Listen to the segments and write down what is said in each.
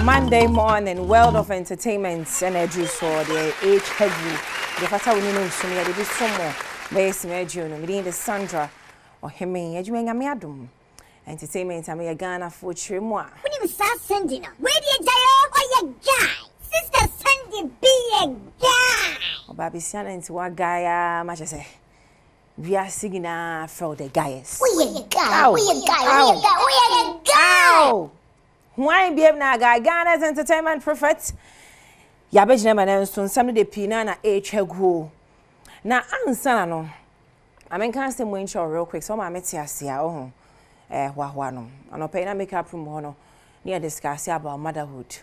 Monday morning, world of entertainment energy so the age heavy. The fact we know so me dey somewhere. Base me no me the Sandra or him adwuma nyame adom. Entertainment am ye Ghana for chiremu a. We need start sending. Where the jayo or your guy? Sister Sandy be a guy. Oba bisia na nti wa guy a ma say. We are singing for the guys. We a guy. We a guy. We a guy. Why be na guy Ghana's entertainment prophet? Ya be jina manan so nsam de pina na echego. Na ansa no. Amen kan say mo intro real quick so ma meti ase a ho. Hwa no. Anope na makeup room ho no. Near discuss about motherhood.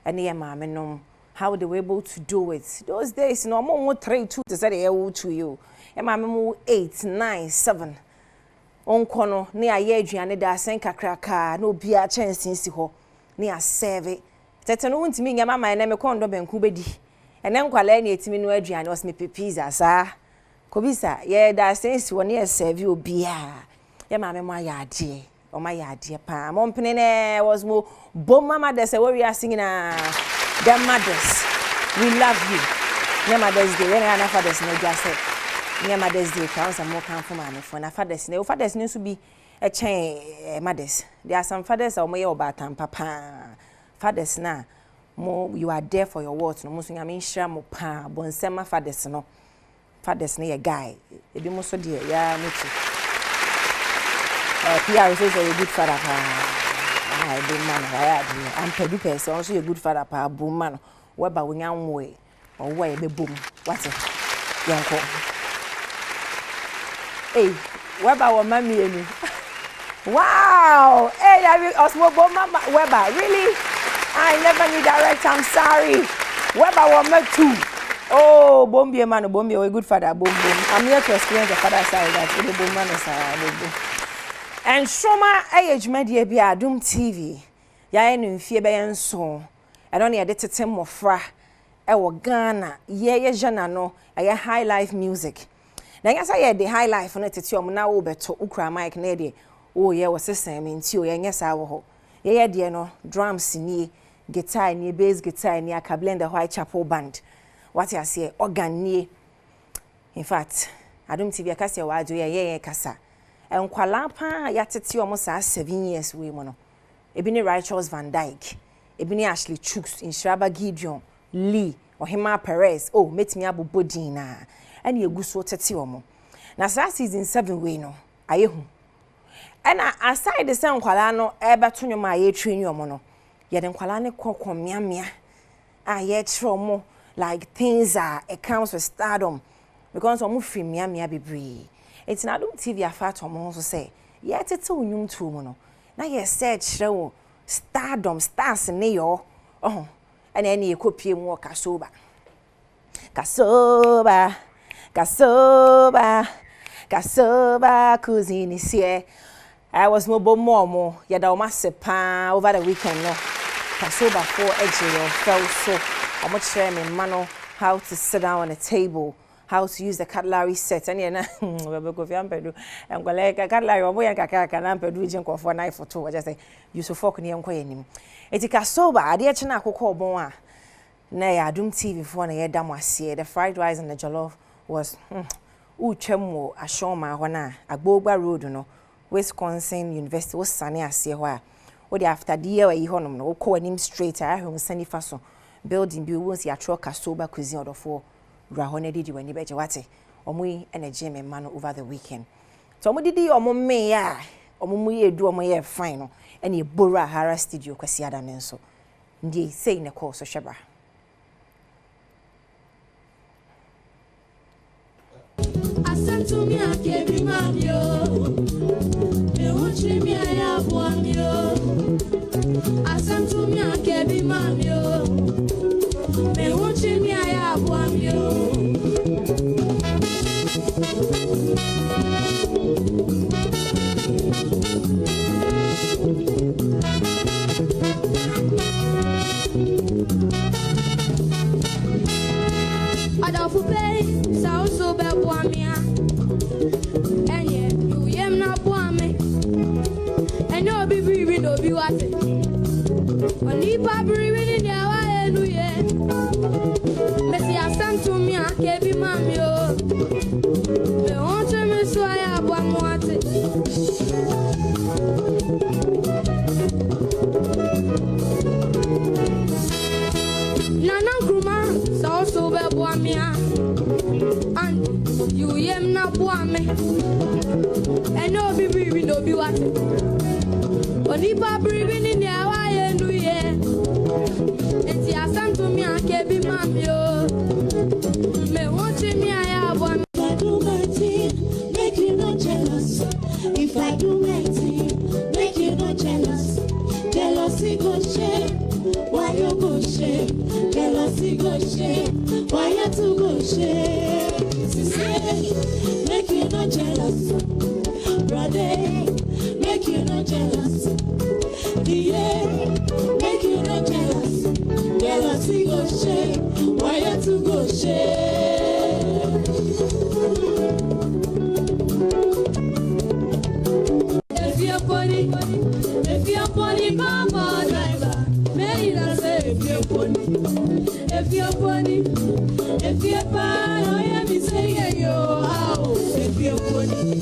And ye ma no how they were able to do it. Those days no mo 3 2 to say they to you. E ma me 8 9 7. Onkono ne aye aduane da asen kakraka na obi a chensin si ho ne a serve tete no ntimi nya mama na me kondo benku bedi ene nkwala na etimi no aduane os me pizza sa kobisa ye da asen si wo ne serve obi a ye ma me mo ayade o ma yade pa mo mpene ne was mo bom mama de say we are singing the mothers we love you ne mothers day we na fathers no just say near Mother's Day, counts and more come from for na fathers. No fathers needs to be a chain mothers. There are some fathers or more about and papa. Fathers now, more you are there for your words. No most I mean shamo pa bon sema fathers no. Fathers near a guy. It be most dear, yeah, me too. PR is also a good father pa. I be man, I'm Pedupe, so also a good father pa boom man. Whereby we young way or way be boom. What's it? Young Hey, what about mommy? Wow! Hey, I was more mama. Weba, really? I never knew direct. I'm sorry. Weba, mama too. Oh, Bombi man, Bombi, a good father. Boom, boom. I'm here to experience the father side. That's the boom man side. And Shoma, age media be Adom TV. Ya enu fie be enso. I don't need to tell more fra. Ewo Ghana. Ye jana no. Ye high life music. Na yasa ye the high life no tete om na wo beto ukra mic na de wo ye wo sesem nti o ye nyesa wo ho ye de no drums ni guitar ni bass guitar ni aka blend the Whitechapel band what you say organ ni in fact Adom TV akase wa ajo ye kasa enkwala pa ya tete om sa 7 years we mo no ebi ni Righteous Van Dyke ebi ni Ashley Chooks Inshaba Gideon Lee Ohima Perez oh metimi abobodin na and ye guso tete omo na sa season 7 we no ayehu ena aside the same kwala no ebeto nwoma aye twenu omo no ye de kwala ne kokomiamia aye tromo like things are it comes with stardom because omo free miamia bebre it's na Adom TV afat omo so say ye tete onyum tu omo no na ye search rewo stardom stars ne yo oh ena ye kopie mu kasoba Kasoba cousin is here. I was mobile momo, yada Ahosepe over the weekend no. Kasoba for edge fell so how much share me mano how to sit down on a table, how to use the cutlery set and yeah we go fiam pedu. I'm going like cutlery obo yan kaka na pedu jinko for knife for two. I just say use fork ni enko yanim. Eti Kasoba ade e chena akoko obon a na ya Adom TV for na ye dam ase the fried rice and the jollof was uchemo ashoma hona agbogba road no Wisconsin University was sane ase ho a wo de after the year we honom no ko anim straight a hom sani faso building bi wo si atro Kasoba cuisine odofo dra ho na didi wani beje wate omo energy me man over the weekend so omo didi omo me ya omo mu ye du omo ye fine no ene e bora hara studio kwasi ada ne nso ndi sei ne call so hweba To me, I can't be Mario. They watch me, I have one yo. I sent to me, I can't be Mario. They watch me, I have one yo. I don't pay, so Badwam and yeah, you am not one me. And you'll be breathing, no be what Oni babri wini ni awaye nuye. Mesi asantu mi akebi mami o. Me onche me swaya abwa mwate. Nana Gruma, so be boamia, and you yem na boame, and no be breathing, no be what. Only pa breathing in the Hawaii, New Year, and see, I sent to me, I can't be mammy. Me watching me, I have one. If I do my thing, make you not jealous. If I do my thing, make you not jealous. Jealousy go shame. Why you go shame? Jealousy go shame. Why you to go shame? Sister, make you not jealous. Brother, make you not jealous. Yeah, make you not jealous. Jealousy go shame. Why you to go shame? If you're funny, come on, driver. May I say if you're funny, if you're funny, if you're fine, I am saying yo, how if you're funny.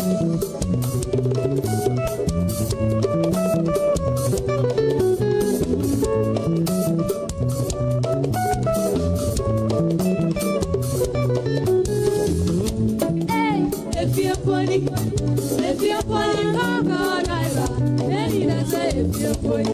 Hey, if you're funny, come on, driver. May I say if you're funny.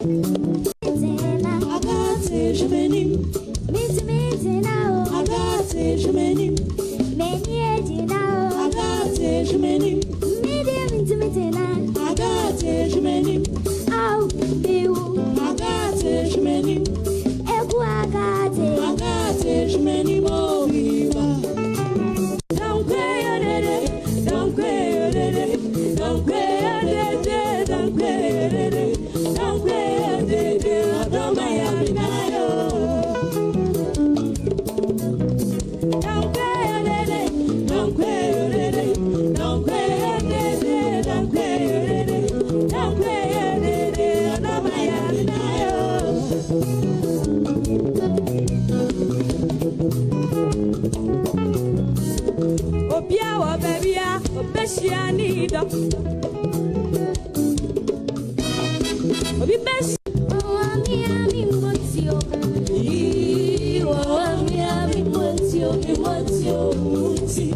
Obiawa babia, obeshia nido. Obi besh. Oh, ami motio. Oh, ami motio, muti.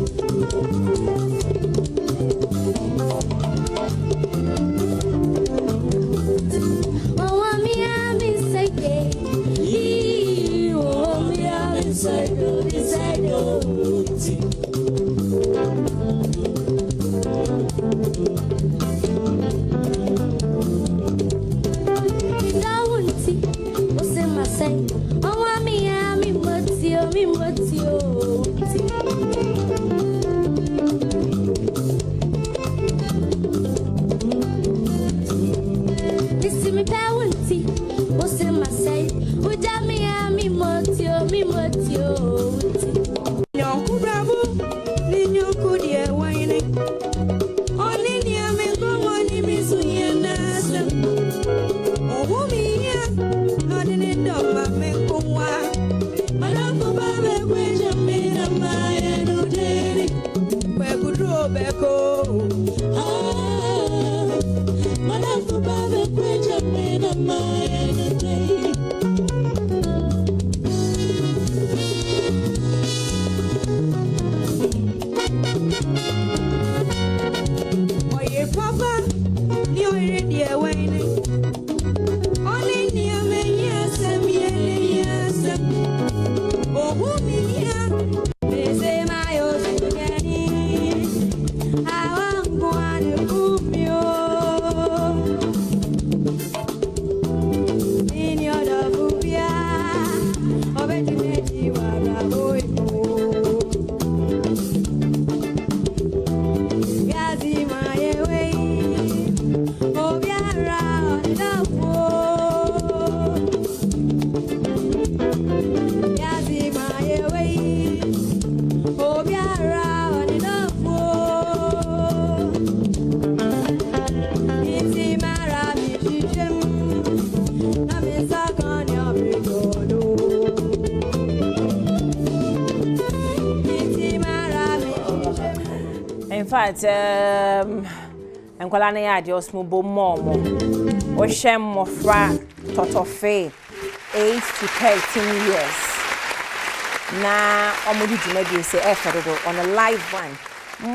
Oh, ami seke. Oh, ami seke, muti. In your fact, nkwala na ya de osmo bo momo. O hwem mofra totofe 8 to 13 years. Na omudi djumadi say eferodo on a live one.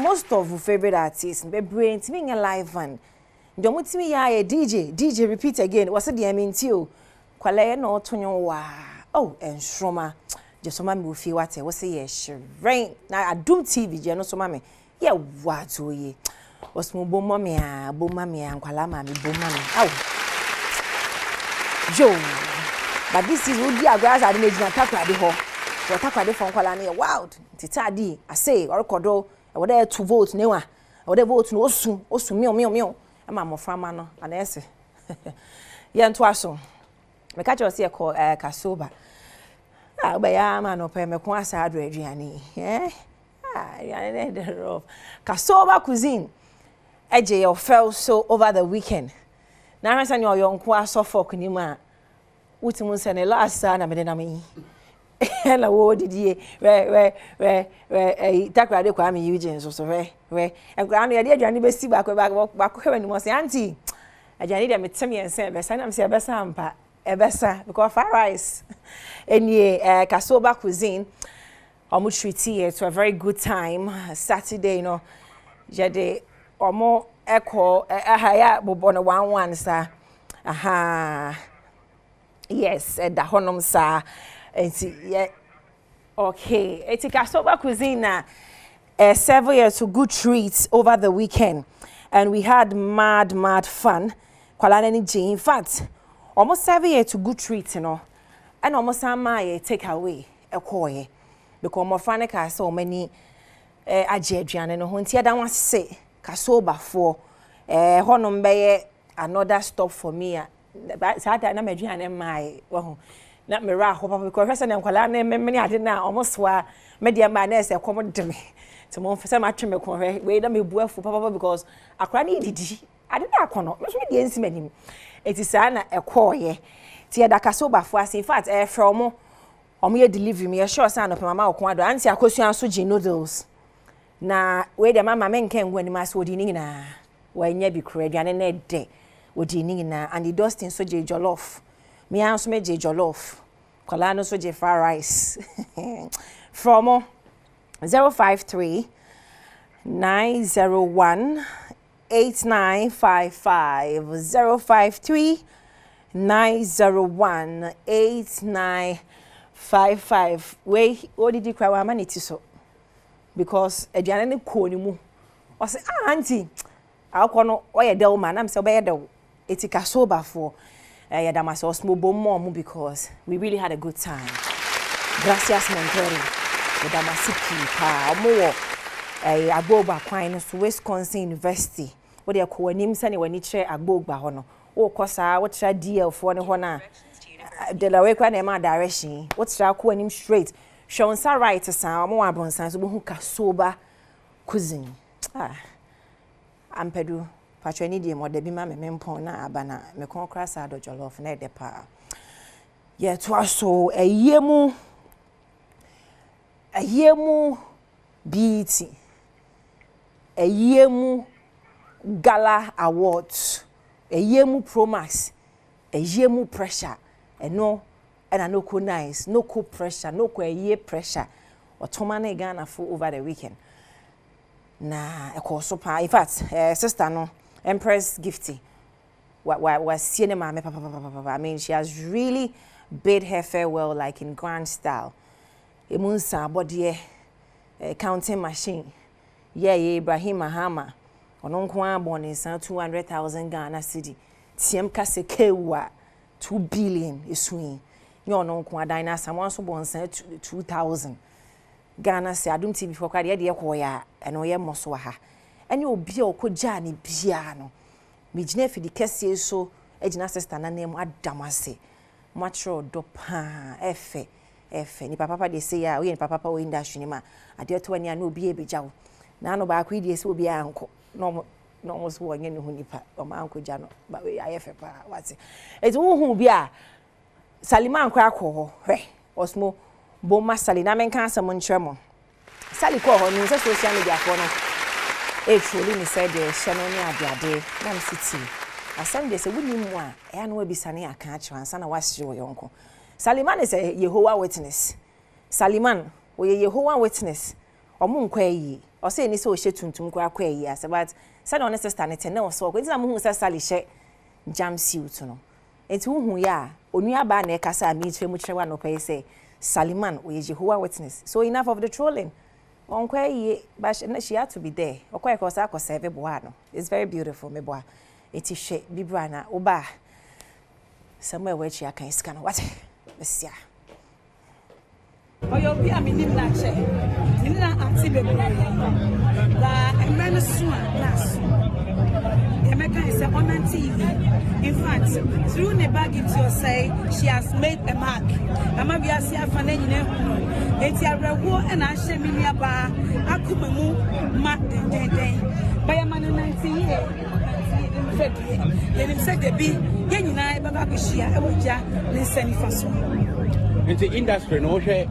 Most of your favorite artists be brain me a live one. Ndomutimi ya ye DJ repeat again. What's the amintio? Kwala no tonyo wa. Oh, enstroma. Just so mama fi what we say yes rain na Adom TV je no so mama ye what ye was mo bom mama nkwala mama bom mama aw jo but this is would dia grass ade na jina takwade ho so takwade fon kwala na ye wild titadi I say orekodo e wo dey 2 vote ne wa e wo dey vote no osu mio e ma mo frama no ana ese ye nto aso me ka che o se ko kasoba ya man ope me ko asa ado aduane aduane rough kasoba cuisine eje your fell so over the weekend na ransa ni oyonko asofok ni ma utimun se ne last na me na me na wo didie we takrade kwa me Eugene so we enkura no ye de aduane besi ba ko hwe ni mo se auntie aduane de metem yense be sa na me se be sa ampa ebesa because fried rice any kasoba cuisine omo treaty it to a very good time Saturday you know jade omo eko ahaya bobo no 11 sa aha yes da honom sa enti yeah okay eti kasoba cuisine na several years to good treats over the weekend and we had mad fun kwala ni je in fact almost 7 years to good treat, you know, and almost my take away a coy because more frank so many Adrian and Huntia that was say Kasoba for Honum Bay another stop for me. But I don't know my well, not me rah because and many I did now almost were media manners a common to me. To more for some match me wait me for papa because I can't eat I did not connect. What's with the incident? It is ana ekoye ti da kasoba fo as in fact from omo ye delivery me sure say no mama okon ado anti akosua so gi noodles na we de mama men kan gwani ma so odi ni na wa nya bi kura aduane na de odi ni na and the dustin so je jollof me an so me je jollof kwala no so je fried rice from 053 901 8955 053 901 8955 we what did you cry wa manity so because aduane ne ko ni mu o say auntie akono oye del man am say obe del etika soba for ya damase osmo bom mo because we really had a good time gracias mentori ya damase pa omo agboba kwan no so Wisconsin University wo de ko anim sane wani kire agbogba ho no wo kosa wo tira DL fo ne ho na de la we kwa na ma direction wo tira ko anim straight shonsa right sa mo wa bronsan so bo hu kasoba cuisine ampedu patwani die mo de bi ma me mpon na aba na me kon kra sa do jollof na de pa ye to aso ayemu beauty ayemu gala awards ayemu promax ayemu pressure eno and no co nice no co pressure no co aye pressure otoma na Ghana for over the weekend na ekoso pa in fact sister no Empress Gifty was seeing mama papa I mean she has really bid her farewell like in grand style emunsa body counting machine yeah Ibrahim Mahama ono nko abon insan 200,000 Ghana cedi tiem kase kewa 2 billion isui nyo ono nko adina someone so bon san 2,000 Ghana se Adom TV for kwade de ekoya eno ye moso ha ene obi a okogya ne bia no mejina fidi kese so ejina sister na name adamase matro do pa efe ni papa de say ya we ni papa we industry ni ma ade to ani na obi ebejawo na no ba ko ide se obi anko no so wonye ne hunipa o ma anko gya no ba we ayefe pa wati eti wo hu bi a Salima ankwa akọ hwe osmo bo masali na menka asem nkyeremo sali ko ho ni se social media for no truly me said the shanoni adiade nam city asem de se wuni mu a e na wabisane aka acho ansa na wasye wo yonko Saliman is a Yehovah witness Saliman we Yehovah witness omo nkwa yi o se ni se o hye tuntum kwa kwa yi ase but said on sister ne tene o so ko ntina mo hu se Sali hye jam suit no enti hu ya onua ba na e kasa mi twe mu kyerwa no pay say Saliman we Jehovah witness so enough of the trolling on kwai but she had to be there okwa ko sa ko serve boa no it's very beautiful me boa eti hwe bibra na oba somewhere where she aka iska no what besia oyo bi aminim na che nim na ati bebe la emene so class Emeka is on TV. In fact, through Neba Gifty or say she has made a mark. Amabia si afane nyine hu. Eti arewo na ahye minia ba akomemu ma den. Baya man 90 years. Then said the be ye nyina e baba ko hia e wogya ne nsani faso. Into industry no hwe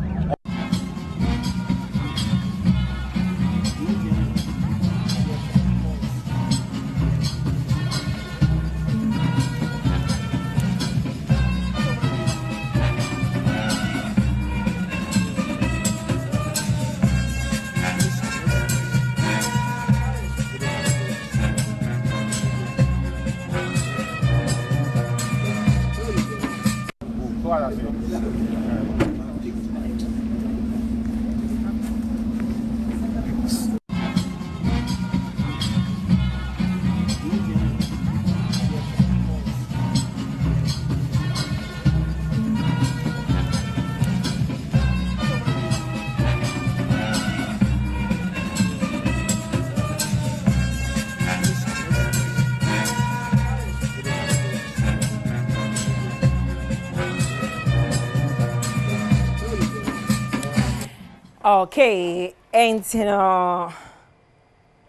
okay and you know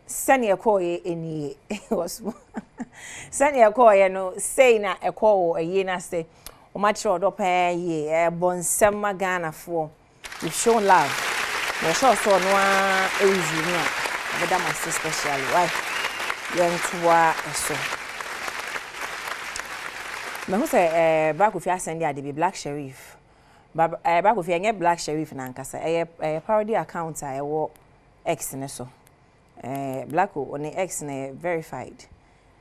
sani ekoye eni was sani ekoye no say na ekowo aye na say o ma chiro do pa ye bonsem magana fo you've shown love no sure so no easy ni a but my sister specially why yentua eso me who say back of your send ya the Black Sheriff back of your Black Sheriff na nkasa parody account I wo X ne so Black on X na verified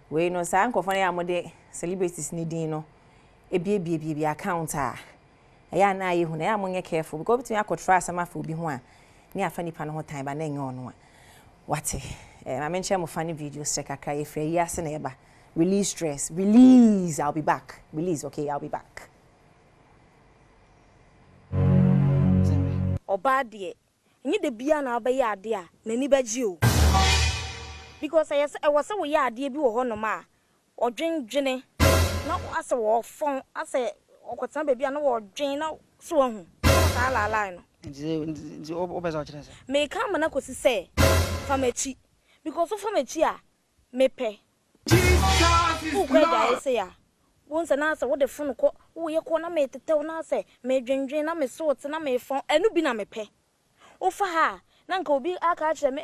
we no say ankofo na amode celebrities ni din no ebie account a ya na ye hu na ya monye careful because between akotra asama fa obi ho a ni afa nipa no ho time ba na enye ono a wate I mention mo funny videos check akra ye free ya se na eba release stress release I'll be back release okay I'll be back oba de nyi de bia na oba ya ade a nani baji o because I was so ya ade bi wo ho no ma odwendwene na ase wo fon ase okotan ba bia na wo dwen na so hu sa la line no nti obeza kire se me kan mana kosi se famachi because of famachi a mepe Jesus is say ya wonse na ase wo de fon ko wo ye ko na me tetew na ase me dwendwen na me so na me fon enu bi na mepe ofa ha na nka obi aka kire me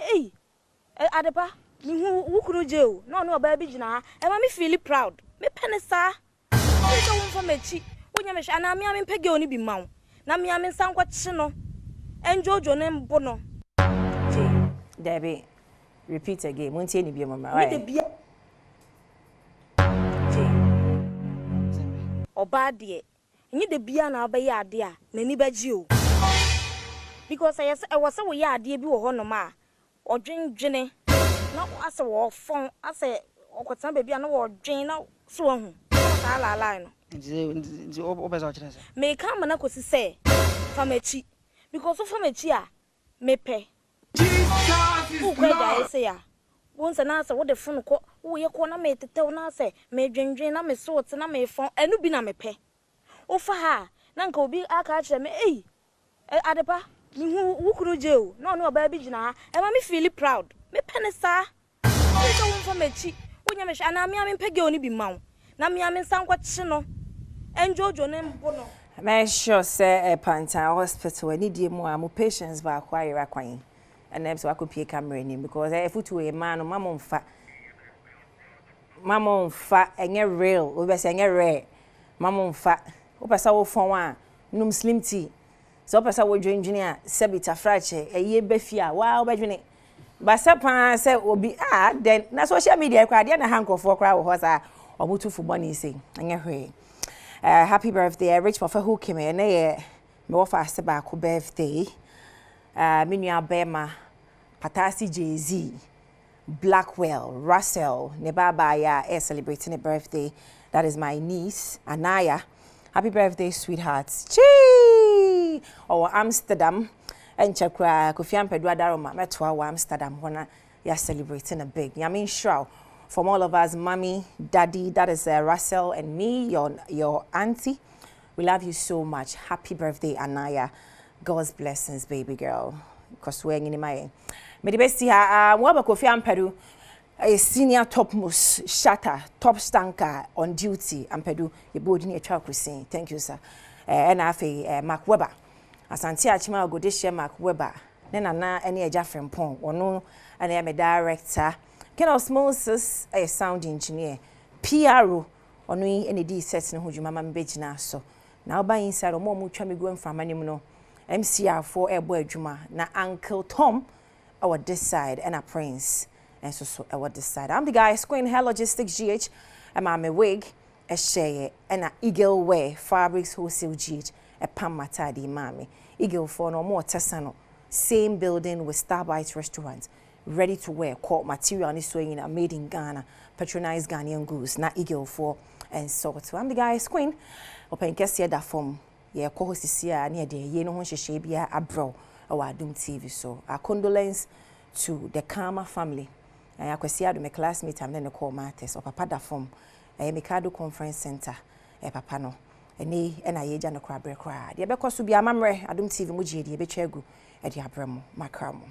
adepa mi hu wukuru je o na no oba bi gina ha e ma me feel proud me pene sa so won famachi wonya me hwa na me pege oni bi mawo na me nsankwa chi no enjojo ne mbo no Debbie repeat again muntie ni bi mama right oba de nyi de bia na oba ya ade a nani baji o because I was so ya ade bi wo ho no ma odwendwene na ase wo fon ase okotan ba bia na wo dwen na so hu sa la line no nti obeza kire se me kan mana kosi se famachi because of famachi a mepe Jesus is say ya wonse na ase wo de fon ko wo ye ko na me tetew na ase me dwendwen na me so na me fon enu bi na mepe ofa ha na nka obi aka kire me adepa mi hu wukuru je o na no oba bi gina ha e ma me feel proud me pene sa so won famachi wonya me hwa na me pege oni bi mawo na me nsankwa chi no enjojo ne mbo no make sure say Badwam Hospital any dey mo patients ba akwa ira kwan and then so I could pay camera in because I foot to a man or mamma fat. Mamma fat and get real, we be saying rare. Mamma fat, opasa wo for one, num slim tea. So opasa wo engineer, sebita frache, a ye befia, wow, bedwini. Basapa say obi then na social media crowd na hanko for crowd was or mutu for money say anya hwe. Happy birthday, Rich Papa who came in me offer Aseba birthday. Me nua Bema, Patasi Jay-Z, Blackwell, Russell, Nebabaya celebrating a birthday. That is my niece, Anaya. Happy birthday, sweethearts. Chee! Or Amsterdam. And Chakra, Kofian Pedro Daroma, Metwa, Amsterdam, when you're celebrating a big. I mean, sure. From all of us, mommy, daddy, that is Russell and me, your auntie. We love you so much. Happy birthday, Anaya. God's blessings, baby girl. Because we're in my. May the best here, Waba Kofian Pedro, a senior topmost shatter, top stanker on duty, and Pedro, your board in your child cuisine. Thank you, sir. And I say, Mark Weber. Asante Achima go this year Mark Weber. Then na any a Jaffrey Pong or no, and I am a director. Ken Osmosis a sound engineer. PRO or no any D sets no who mama mbejina so. Now by inside or more much me going from animal. MCR for a boy juma na Uncle Tom our this side and a Prince and so our this side. I'm the guy Square Hair Logistics GH and I'm a wig a share and a Eagle Wear Fabrics Wholesale GH. A Pam Matadi Mami. Eagle for no more Tessano. Same building with Starbites restaurant. Ready to wear. Court material is swinging made in Ghana. Patronize Ghanaian goods. Not Eagle for and so. So I'm the guy's queen. Open Kessia da form. Yeah, co-host is here near the Yeno Honshe Shabia Abro or Adom TV. So our condolence to the Karma family. I kwesi adu my classmate and then the call matters or Papa da form. Mikado Conference Center. Papa no. Eni ena yeja no kwabere kwa. De be koso bia mamre Adom TV mu gye de be twegu e de abramo makramo.